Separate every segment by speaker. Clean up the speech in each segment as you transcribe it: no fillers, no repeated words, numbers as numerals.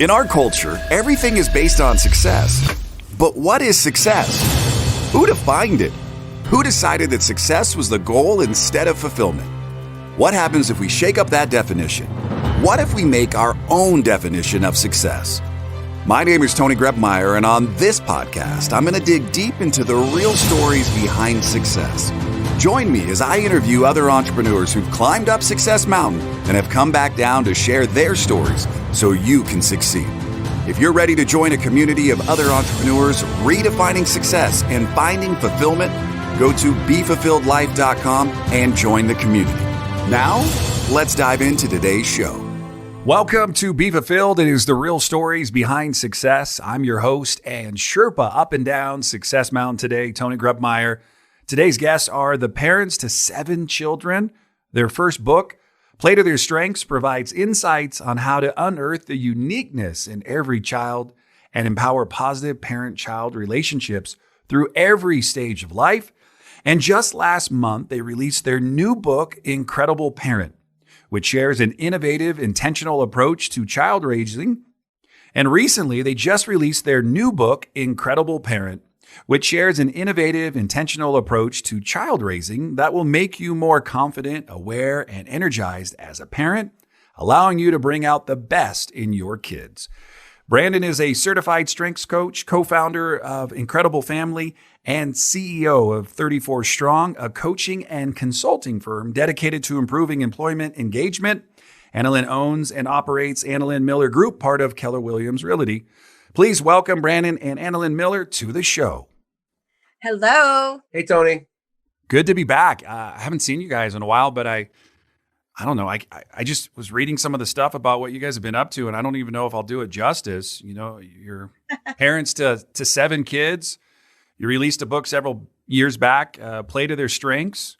Speaker 1: In our culture, everything is based on success. But what is success? Who defined it? Who decided that success was the goal instead of fulfillment? What happens if we shake up that definition? What if we make our own definition of success? My name is Tony Grebmeyer, and on this podcast, I'm going to dig deep into the real stories behind success. Join me as I interview other entrepreneurs who've climbed up Success Mountain and have come back down to share their stories so you can succeed. If you're ready to join a community of other entrepreneurs redefining success and finding fulfillment, go to BeFulfilledLife.com and join the community. Now, let's dive into today's show. Welcome to Be Fulfilled. It is the real stories behind success. I'm your host and Sherpa up and down Success Mountain today, Tony Grebmeyer. Today's guests are the parents to 7 children. Their first book, Play to Their Strengths, provides insights on how to unearth the uniqueness in every child and empower positive parent-child relationships through every stage of life. And just last month, they released their new book, Incredible Parent, which shares an innovative, intentional approach to child raising. And recently, they just released their new book, Incredible Parent, which shares an innovative, intentional approach to child raising that will make you more confident, aware, and energized as a parent, allowing you to bring out the best in your kids. Brandon is a certified strengths coach, co-founder of Incredible Family, and CEO of 34 Strong, a coaching and consulting firm dedicated to improving employment engagement. Analyn owns and operates Analyn Miller Group, part of Keller Williams Realty. Please welcome Brandon and Analyn Miller to the show.
Speaker 2: Hello.
Speaker 3: Hey, Tony.
Speaker 1: Good to be back. I haven't seen you guys in a while, but I don't know. I just was reading some of the stuff about what you guys have been up to, and I don't even know if I'll do it justice. You know, you're parents to 7 kids. You released a book several years back, Play to Their Strengths,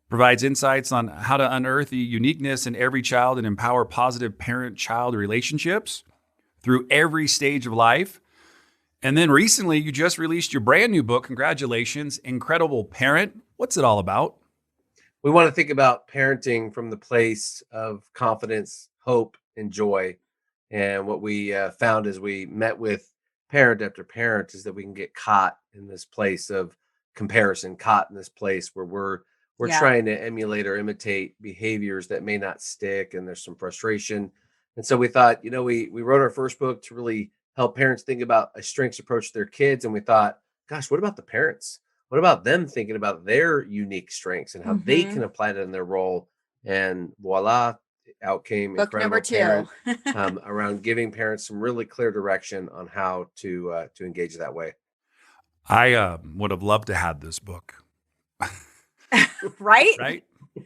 Speaker 1: provides insights on how to unearth the uniqueness in every child and empower positive parent-child relationships through every stage of life. And then recently, you just released your brand new book. Congratulations, Incredible Parent. What's it all about?
Speaker 3: We want to think about parenting from the place of confidence, hope, and joy. And what we found as we met with parent after parent is that we can get caught in this place of comparison, caught in this place where we're trying to emulate or imitate behaviors that may not stick, and there's some frustration. And so we thought, we wrote our first book to really help parents think about a strengths approach to their kids. And we thought, gosh, what about the parents? What about them thinking about their unique strengths and how they can apply that in their role? And voila, out came
Speaker 2: Book
Speaker 3: Incredible
Speaker 2: number 2.
Speaker 3: Parent, around giving parents some really clear direction on how to engage that way.
Speaker 1: I would have loved to have this book.
Speaker 2: Right?
Speaker 1: Right?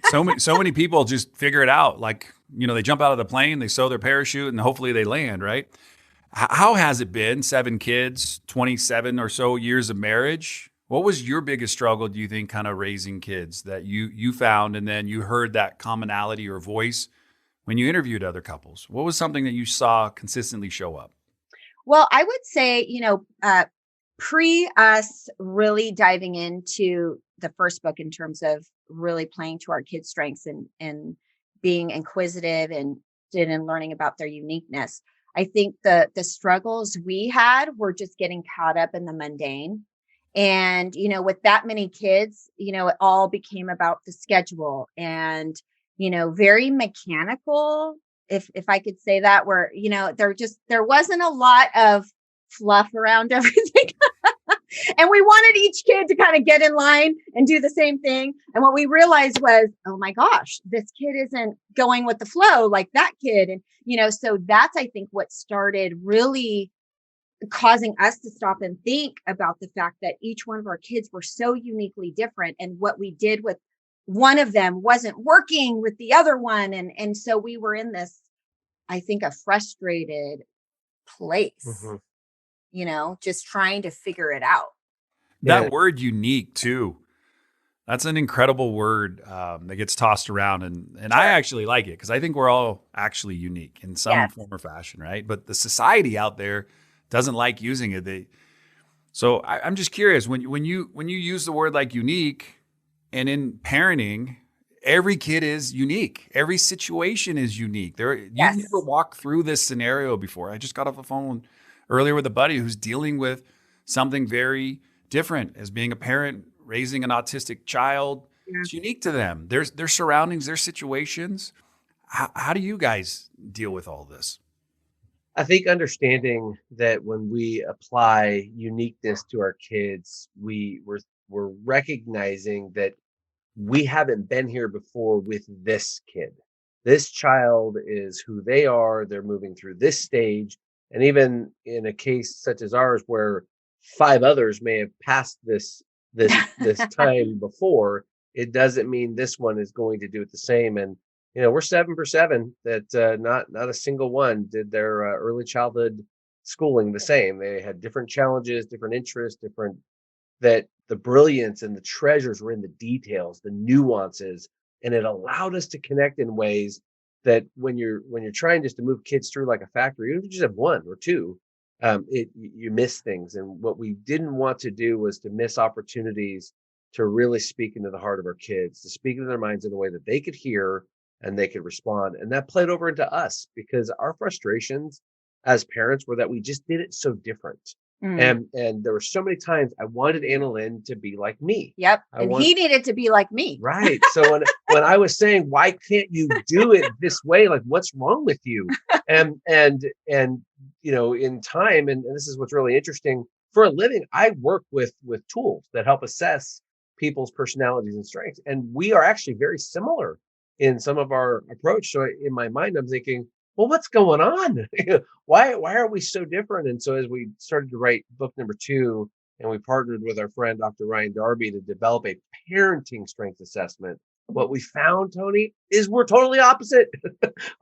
Speaker 1: So many people just figure it out. Like, they jump out of the plane, they sew their parachute, and hopefully they land, right? How has it been? 7 kids, 27 or so years of marriage. What was your biggest struggle, do you think, kind of raising kids that you found, and then you heard that commonality or voice when you interviewed other couples? What was something that you saw consistently show up?
Speaker 2: Well, I would say, pre us really diving into the first book in terms of really playing to our kids' strengths and being inquisitive and in learning about their uniqueness. I think the struggles we had were just getting caught up in the mundane. And, with that many kids, it all became about the schedule and, very mechanical, if I could say that, where, there wasn't a lot of fluff around everything. And we wanted each kid to kind of get in line and do the same thing. And what we realized was, oh my gosh, this kid isn't going with the flow like that kid. And, so that's, I think, what started really causing us to stop and think about the fact that each one of our kids were so uniquely different. And what we did with one of them wasn't working with the other one. And so we were in this, I think, a frustrated place. Just trying to figure it out.
Speaker 1: That word unique too. That's an incredible word that gets tossed around. And sure. I actually like it because I think we're all actually unique in some form or fashion, right? But the society out there doesn't like using it. So I'm just curious, when you use the word like unique and in parenting,
Speaker 4: every kid is unique. Every situation is unique. You've
Speaker 2: Yes.
Speaker 4: never walked through this scenario before. I just got off the phone earlier with a buddy who's dealing with something very different as being a parent, raising an autistic child.
Speaker 2: Yeah.
Speaker 4: It's unique to them. Their surroundings, their situations. How do you guys deal with all this?
Speaker 3: I think understanding that when we apply uniqueness to our kids, we're recognizing that we haven't been here before with this kid. This child is who they are. They're moving through this stage. And even in a case such as ours, where 5 others may have passed this time before, it doesn't mean this one is going to do it the same. And we're 7 for 7 that not a single one did their early childhood schooling the same. They had different challenges, different interests, that the brilliance and the treasures were in the details, the nuances, and it allowed us to connect in ways that when you're trying just to move kids through like a factory, even if you just have 1 or 2, you miss things. And what we didn't want to do was to miss opportunities to really speak into the heart of our kids, to speak into their minds in a way that they could hear and they could respond. And that played over into us because our frustrations as parents were that we just did it so different. And there were so many times I wanted Analyn to be like me.
Speaker 2: Yep. He needed to be like me.
Speaker 3: Right. So when I was saying, why can't you do it this way? Like, what's wrong with you? And in time, and this is what's really interesting, for a living, I work with tools that help assess people's personalities and strengths. And we are actually very similar in some of our approach. So in my mind, I'm thinking, well, what's going on? Why are we so different? And so as we started to write book number 2, and we partnered with our friend, Dr. Ryan Darby, to develop a parenting strength assessment, what we found, Tony, is we're totally opposite.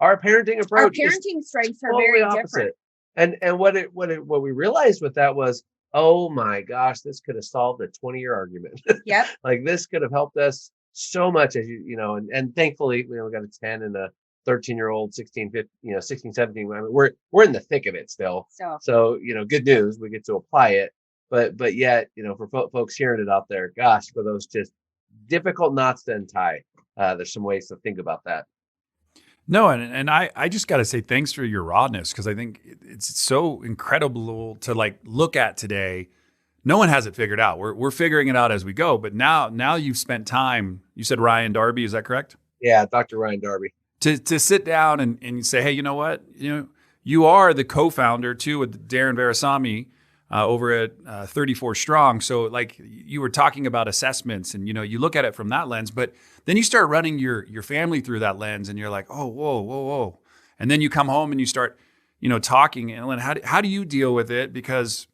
Speaker 3: Our parenting approach,
Speaker 2: our parenting strengths are
Speaker 3: totally
Speaker 2: very
Speaker 3: opposite.
Speaker 2: different.
Speaker 3: And what we realized with that was, oh my gosh, this could have solved a 20-year argument.
Speaker 2: Yep.
Speaker 3: Like this could have helped us so much, as and thankfully, we got a 10 and a 13-year-old, 16, 17. I mean, we're in the thick of it still. So good news, we get to apply it. But yet, for folks hearing it out there, gosh, for those just difficult knots to untie, there's some ways to think about that.
Speaker 4: No, and I just got to say thanks for your rawness, because I think it's so incredible to look at today. No one has it figured out. We're figuring it out as we go. But now you've spent time. You said Ryan Darby, is that correct?
Speaker 3: Yeah, Dr. Ryan Darby.
Speaker 4: To sit down and say, hey, you know what? You are the co-founder too with Darren Veresami over at 34 Strong. So you were talking about assessments, and you look at it from that lens, but then you start running your family through that lens, and you're like, oh, whoa. And then you come home and you start, talking. And how do you deal with it? Because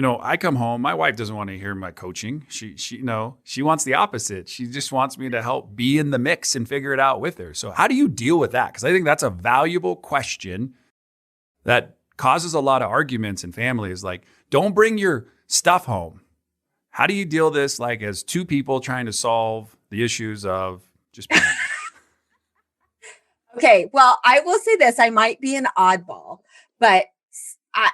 Speaker 4: I come home, my wife doesn't want to hear my coaching. She wants the opposite. She just wants me to help be in the mix and figure it out with her. So how do you deal with that? Because I think that's a valuable question that causes a lot of arguments in families. Like, don't bring your stuff home. How do you deal this as 2 people trying to solve the issues of just parenting?
Speaker 2: Okay, well, I will say this. I might be an oddball, but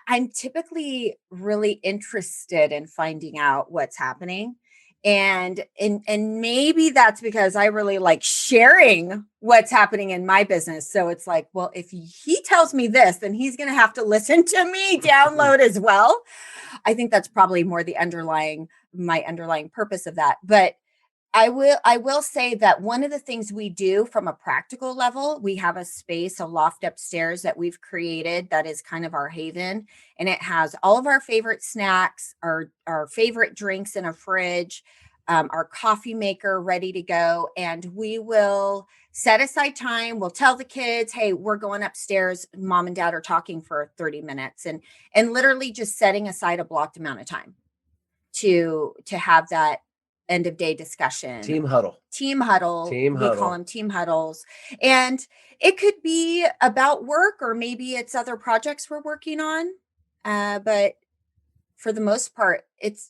Speaker 2: I'm typically really interested in finding out what's happening. And maybe that's because I really like sharing what's happening in my business. So it's like, well, if he tells me this, then he's going to have to listen to me download as well. I think that's probably more my underlying purpose of that. But I will say that one of the things we do from a practical level, we have a space, a loft upstairs that we've created that is kind of our haven. And it has all of our favorite snacks, our favorite drinks in a fridge, our coffee maker ready to go. And we will set aside time. We'll tell the kids, hey, we're going upstairs. Mom and dad are talking for 30 minutes and literally just setting aside a blocked amount of time to have that end of day discussion.
Speaker 3: Team huddle.
Speaker 2: We call them team huddles. And it could be about work, or maybe it's other projects we're working on. But for the most part,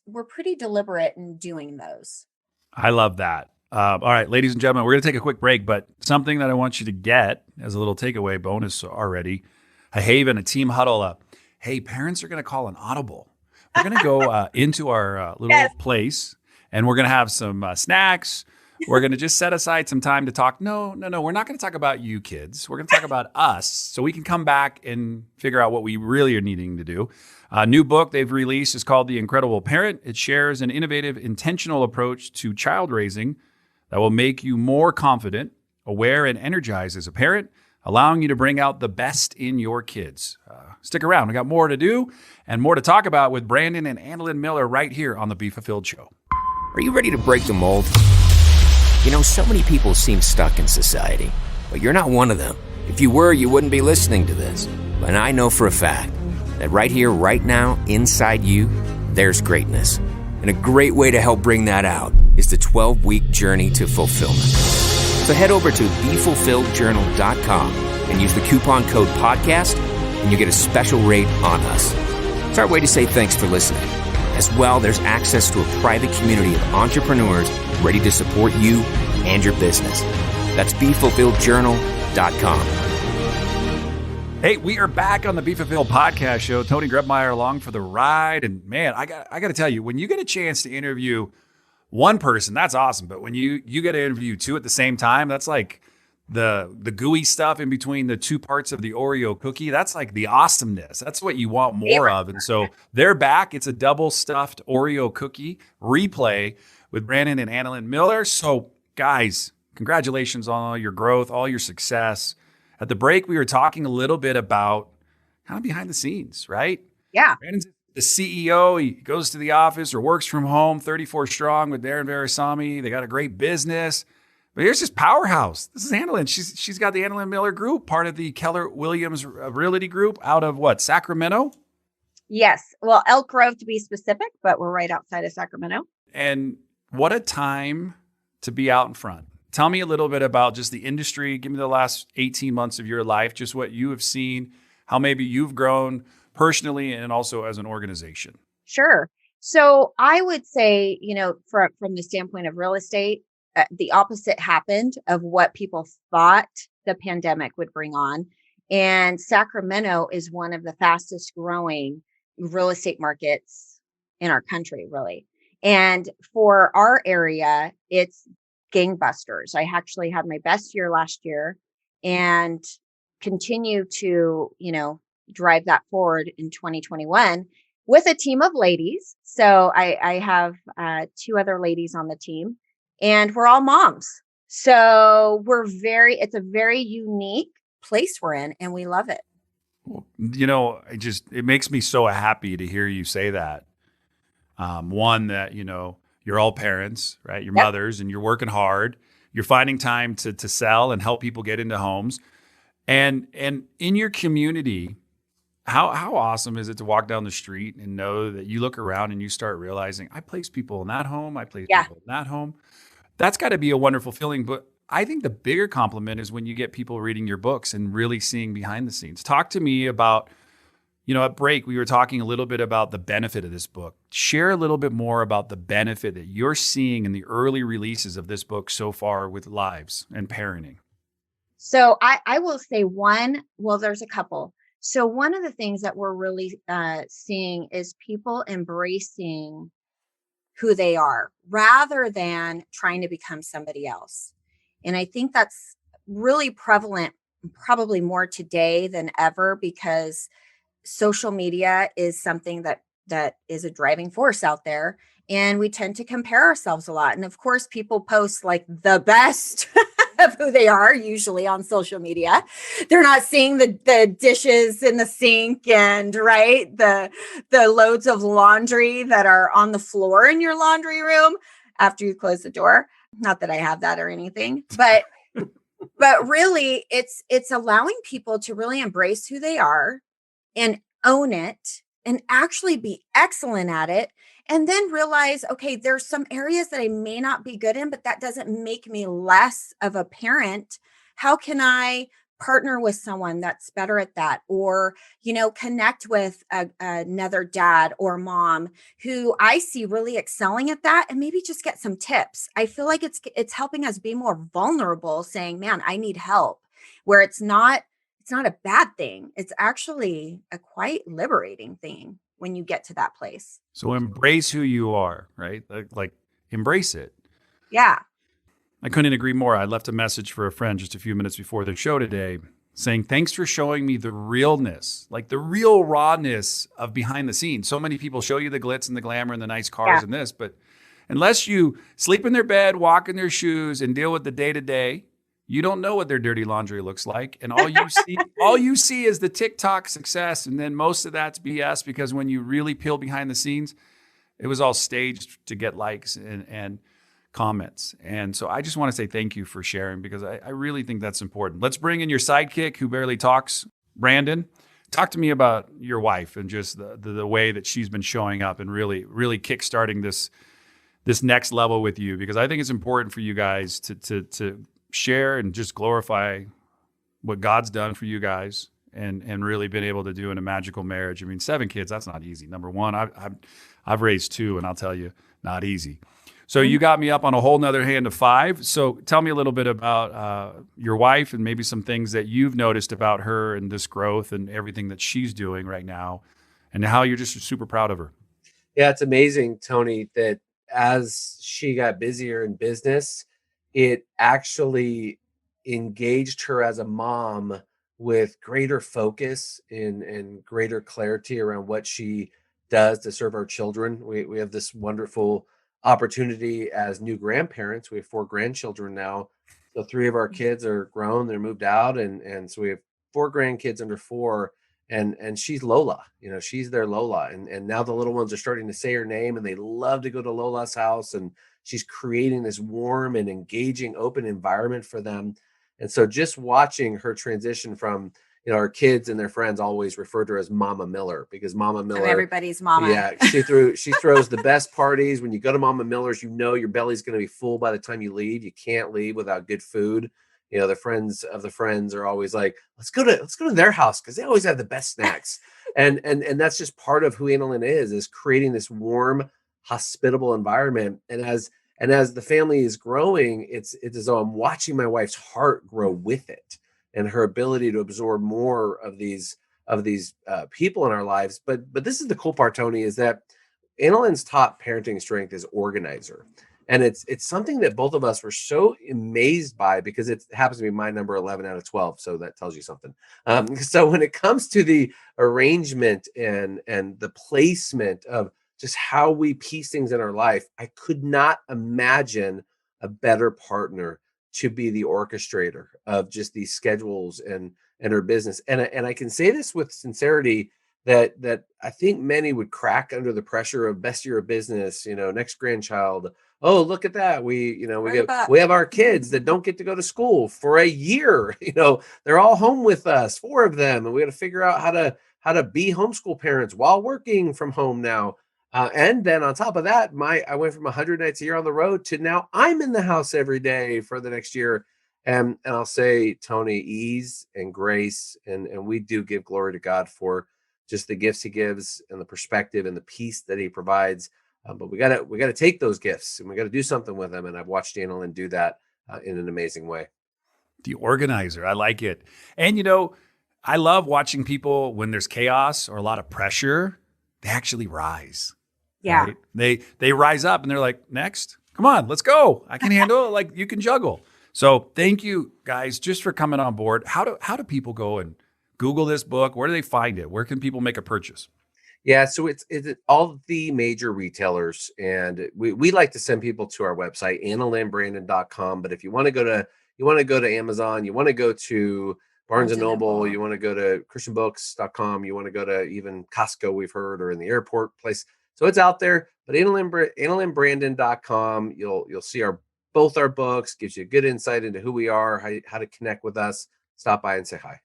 Speaker 2: we're pretty deliberate in doing those.
Speaker 4: I love that. All right, ladies and gentlemen, we're going to take a quick break, but something that I want you to get as a little takeaway bonus already, a haven, a team huddle. Hey, parents are going to call an audible. We're going to go into our little place, and we're going to have some snacks, we're going to just set aside some time to talk. No. We're not going to talk about you kids. We're going to talk about us so we can come back and figure out what we really are needing to do. A new book they've released is called The Incredible Parent. It shares an innovative, intentional approach to child raising that will make you more confident, aware, and energized as a parent, allowing you to bring out the best in your kids. Stick around. We got more to do and more to talk about with Brandon and Analyn Miller right here on the Be Fulfilled Show.
Speaker 5: Are you ready to break the mold? You know, so many people seem stuck in society, but you're not one of them. If you were, you wouldn't be listening to this. And I know for a fact that right here, right now, inside you, there's greatness. And a great way to help bring that out is the 12-week journey to fulfillment. So head over to BeFulfilledJournal.com and use the coupon code podcast, and you get a special rate on us. It's our way to say thanks for listening. As well, there's access to a private community of entrepreneurs ready to support you and your business. That's BeFulfilledJournal.com.
Speaker 4: Hey, we are back on the Be Fulfilled podcast show. Tony Grebmeyer along for the ride. And man, I got to tell you, when you get a chance to interview one person, that's awesome. But when you get to interview two at the same time, that's like the gooey stuff in between the two parts of the Oreo cookie. That's like the awesomeness. That's what you want more of. And so they're back. It's a double stuffed Oreo cookie replay with Brandon and Analyn Miller. So guys, congratulations on all your growth, all your success. At the break, we were talking a little bit about kind of behind the scenes, right?
Speaker 2: Yeah.
Speaker 4: Brandon's the CEO. He goes to the office or works from home, 34 strong with Darren Verisami. They got a great business. But here's this powerhouse. This is Analyn. She's got the Analyn Miller Group, part of the Keller Williams Realty Group out of what, Sacramento?
Speaker 2: Yes. Well, Elk Grove to be specific, but we're right outside of Sacramento.
Speaker 4: And what a time to be out in front. Tell me a little bit about just the industry. Give me the last 18 months of your life, just what you have seen, how maybe you've grown personally and also as an organization.
Speaker 2: Sure. So I would say, from the standpoint of real estate, the opposite happened of what people thought the pandemic would bring on. And Sacramento is one of the fastest growing real estate markets in our country, really. And for our area, it's gangbusters. I actually had my best year last year and continue to, drive that forward in 2021 with a team of ladies. So I have two other ladies on the team and we're all moms. So it's a very unique place we're in and we love it.
Speaker 4: It makes me so happy to hear you say that. One that, you're all parents, right? You're mothers and you're working hard. You're finding time to sell and help people get into homes. And in your community, how awesome is it to walk down the street and know that you look around and you start realizing, I place people in that home. I place people in that home. That's got to be a wonderful feeling. But I think the bigger compliment is when you get people reading your books and really seeing behind the scenes. Talk to me about, at break, we were talking a little bit about the benefit of this book. Share a little bit more about the benefit that you're seeing in the early releases of this book so far with lives and parenting.
Speaker 2: So I will say there's a couple. So one of the things that we're really seeing is people embracing who they are rather than trying to become somebody else. And I think that's really prevalent, probably more today than ever, because social media is something that is a driving force out there. And we tend to compare ourselves a lot. And of course, people post like the best of who they are, usually on social media. They're not seeing the dishes in the sink and the loads of laundry that are on the floor in your laundry room after you close the door. Not that I have that or anything, but really it's allowing people to really embrace who they are and own it and actually be excellent at it. And then realize, okay, there's some areas that I may not be good in, but that doesn't make me less of a parent. How can I partner with someone that's better at that? Or, connect with another dad or mom who I see really excelling at that and maybe just get some tips. I feel like it's helping us be more vulnerable, saying, man, I need help, where it's not a bad thing. It's actually a quite liberating thing when you get to that place.
Speaker 4: So embrace who you are, right? Like embrace it.
Speaker 2: Yeah.
Speaker 4: I couldn't agree more. I left a message for a friend just a few minutes before the show today saying, thanks for showing me the realness, like the real rawness of behind the scenes. So many people show you the glitz and the glamour and the nice cars and this, but unless you sleep in their bed, walk in their shoes, and deal with the day-to-day, you don't know what their dirty laundry looks like. And all you see is the TikTok success. And then most of that's BS, because when you really peel behind the scenes, it was all staged to get likes and comments. And so I just want to say thank you for sharing, because I really think that's important. Let's bring in your sidekick who barely talks, Brandon. Talk to me about your wife and just the way that she's been showing up and really kickstarting this next level with you, because I think it's important for you guys to share and just glorify what God's done for you guys and really been able to do in a magical marriage. I mean, 7 kids, that's not easy. Number one, I've raised 2, and I'll tell you, not easy. So you got me up on a whole nother hand of 5. So tell me a little bit about your wife and maybe some things that you've noticed about her and this growth and everything that she's doing right now, and how you're just super proud of her.
Speaker 3: Yeah, it's amazing, Tony, that as she got busier in business, it actually engaged her as a mom with greater focus and greater clarity around what she does to serve our children. We have this wonderful opportunity as new grandparents. We have 4 grandchildren now. So 3 of our kids are grown, they're moved out. And so we have 4 grandkids under 4, and she's Lola, she's their Lola. And now the little ones are starting to say her name, and they love to go to Lola's house, and she's creating this warm and engaging, open environment for them. And so just watching her transition from, our kids and their friends always refer to her as Mama Miller, because Mama Miller,
Speaker 2: everybody's mama.
Speaker 3: Yeah, she throws the best parties. When you go to Mama Miller's, your belly's going to be full by the time you leave. You can't leave without good food. The friends of the friends are always like, let's go to their house, because they always have the best snacks. and that's just part of who Analyn is creating this warm, hospitable environment. And as the family is growing, it's as though I'm watching my wife's heart grow with it, and her ability to absorb more of these people in our lives. But this is the cool part, Tony, is that Analyn's top parenting strength is organizer. And it's something that both of us were so amazed by, because it happens to be my number 11 out of 12. So that tells you something. So when it comes to the arrangement and the placement of just how we piece things in our life, I could not imagine a better partner to be the orchestrator of just these schedules and her business. And I can say this with sincerity, that I think many would crack under the pressure of best year of business, next grandchild. Oh, look at that. We have our kids that don't get to go to school for a year. They're all home with us, 4 of them. And we got to figure out how to be homeschool parents while working from home now. And then on top of that, I went from 100 nights a year on the road to now I'm in the house every day for the next year. And I'll say, Tony, ease and grace. And we do give glory to God for just the gifts he gives and the perspective and the peace that he provides. But we gotta take those gifts, and we got to do something with them. And I've watched Analyn do that in an amazing way.
Speaker 4: The organizer. I like it. And, I love watching people when there's chaos or a lot of pressure, they actually rise.
Speaker 2: Yeah.
Speaker 4: Right? They rise up and they're like, next, come on, let's go. I can handle it. Like, you can juggle. So thank you guys just for coming on board. How do people go and Google this book? Where do they find it? Where can people make a purchase?
Speaker 3: Yeah, so it's all the major retailers, and we like to send people to our website, analynbrandon.com. But if you want to go to Amazon, you want to go to Barnes and Noble, you want to go to christianbooks.com, you want to go to even Costco, we've heard, or in the airport place. So it's out there. But analynbrandon.com, you'll see both our books, gives you a good insight into who we are, how to connect with us. Stop by and say hi.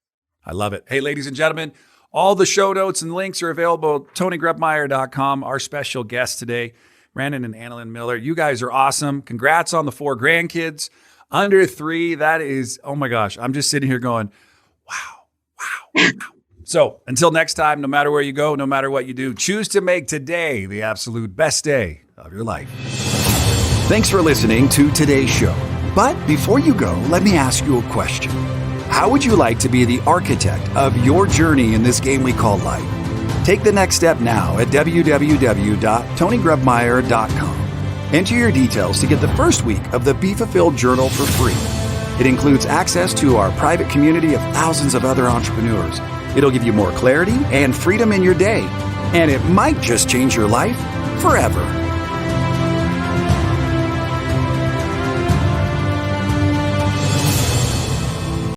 Speaker 4: I love it. Hey, ladies and gentlemen, all the show notes and links are available at TonyGrebmeyer.com. Our special guest today, Brandon and Analyn Miller. You guys are awesome. Congrats on the 4 grandkids. Under 3, that is, oh my gosh, I'm just sitting here going, wow. So until next time, no matter where you go, no matter what you do, choose to make today the absolute best day of your life.
Speaker 1: Thanks for listening to today's show. But before you go, let me ask you a question. How would you like to be the architect of your journey in this game we call life? Take the next step now at www.TonyGrebmeyer.com. Enter your details to get the first week of the Be Fulfilled Journal for free. It includes access to our private community of thousands of other entrepreneurs. It'll give you more clarity and freedom in your day, and it might just change your life forever.